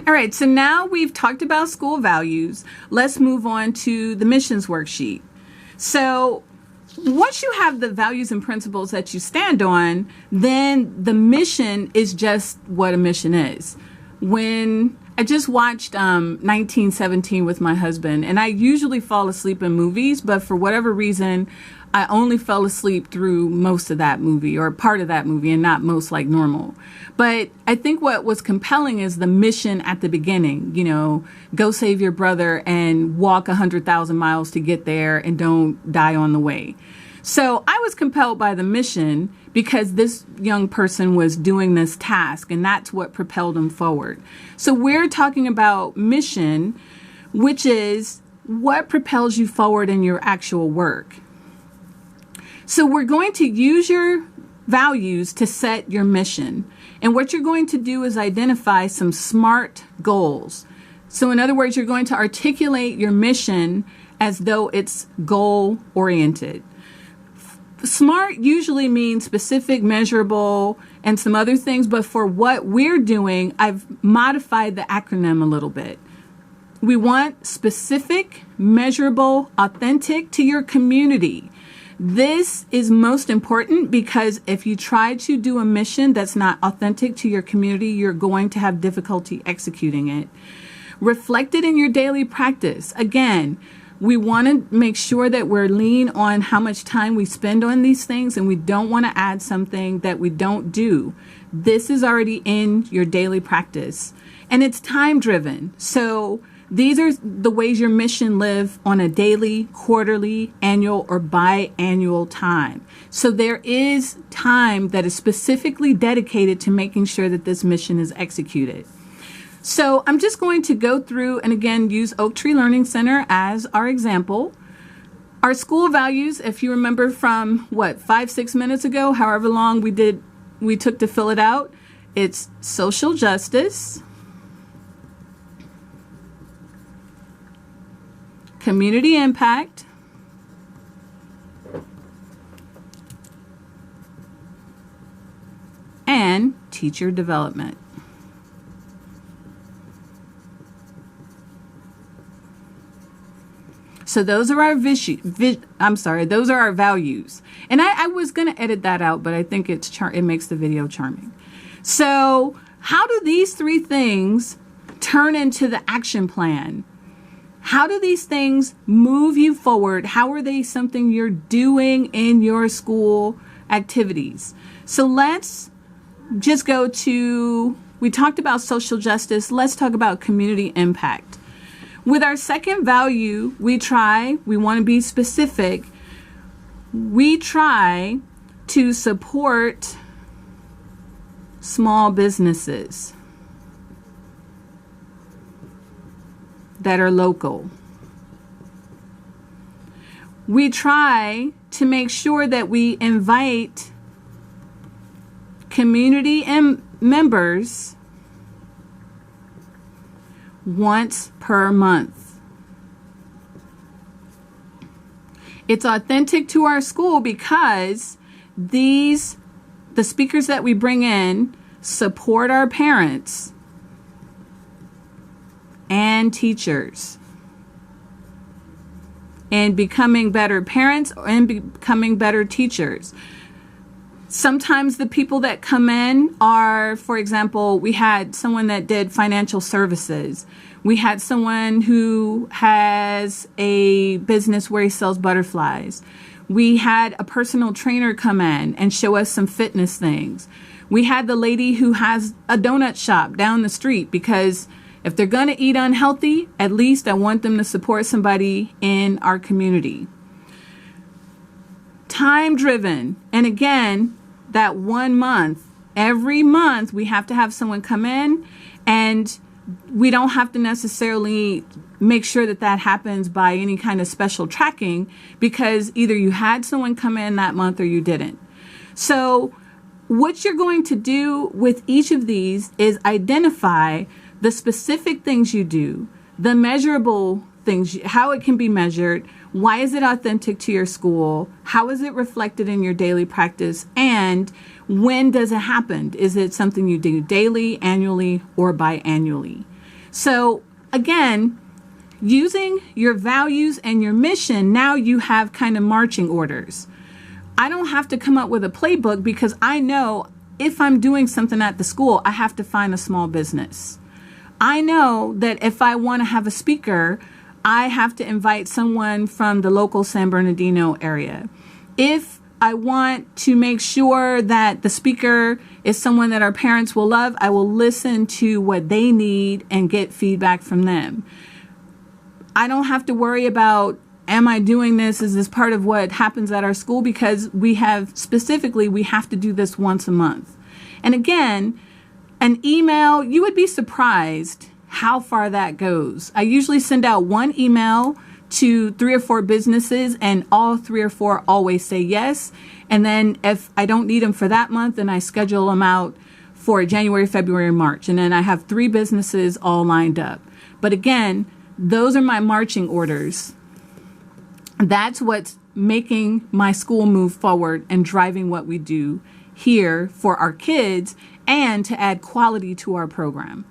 All right, so now we've talked about school values. Let's move on to the missions worksheet. So once you have the values and principles that you stand on, then the mission is just what a mission is. When I just watched 1917 with my husband, and I usually fall asleep in movies, but for whatever reason, I only fell asleep through most of that movie or part of that movie and not most like normal. But I think what was compelling is the mission at the beginning, you know, go save your brother and walk 100,000 miles to get there and don't die on the way. So I was compelled by the mission because this young person was doing this task, and that's what propelled him forward. So we're talking about mission, which is what propels you forward in your actual work. So we're going to use your values to set your mission. And what you're going to do is identify some SMART goals. So in other words, you're going to articulate your mission as though it's goal oriented. SMART usually means specific, measurable, and some other things. But for what we're doing, I've modified the acronym a little bit. We want specific, measurable, authentic to your community. This is most important because if you try to do a mission that's not authentic to your community, you're going to have difficulty executing it. Reflected in your daily practice. Again, we want to make sure that we're lean on how much time we spend on these things, and we don't want to add something that we don't do. This is already in your daily practice, and it's time driven. So these are the ways your mission live on a daily, quarterly, annual, or biannual time. So there is time that is specifically dedicated to making sure that this mission is executed. So I'm just going to go through and again use Oak Tree Learning Center as our example. Our school values, if you remember from 5-6 minutes ago, however long we took to fill it out, it's social justice, community impact, and teacher development. So those are our those are our values. And I was going to edit that out, but I think it makes the video charming. So how do these three things turn into the action plan? How do these things move you forward? How are they something you're doing in your school activities? So let's just go to, we talked about social justice. Let's talk about community impact. With our second value, we want to be specific. We try to support small businesses that are local. We try to make sure that we invite community members once per month. It's authentic to our school because the speakers that we bring in support our parents and teachers in becoming better parents and becoming better teachers. Sometimes the people that come in are, for example, we had someone that did financial services. We had someone who has a business where he sells butterflies. We had a personal trainer come in and show us some fitness things. We had the lady who has a donut shop down the street because if they're going to eat unhealthy, at least I want them to support somebody in our community. Time driven. And again, that 1 month, every month we have to have someone come in, and we don't have to necessarily make sure that happens by any kind of special tracking because either you had someone come in that month or you didn't. So what you're going to do with each of these is identify the specific things you do, the measurable things, how it can be measured, why is it authentic to your school, how is it reflected in your daily practice, and when does it happen? Is it something you do daily, annually, or biannually? So again, using your values and your mission, now you have kind of marching orders. I don't have to come up with a playbook because I know if I'm doing something at the school, I have to find a small business. I know that if I want to have a speaker, I have to invite someone from the local San Bernardino area. If I want to make sure that the speaker is someone that our parents will love, I will listen to what they need and get feedback from them. I don't have to worry about, am I doing this? Is this part of what happens at our school? Because we have to do this once a month. And again, an email, you would be surprised how far that goes. I usually send out one email to 3 or 4 businesses, and all 3 or 4 always say yes. And then if I don't need them for that month, then I schedule them out for January, February, March. And then I have 3 businesses all lined up. But again, those are my marching orders. That's what's making my school move forward and driving what we do here for our kids and to add quality to our program.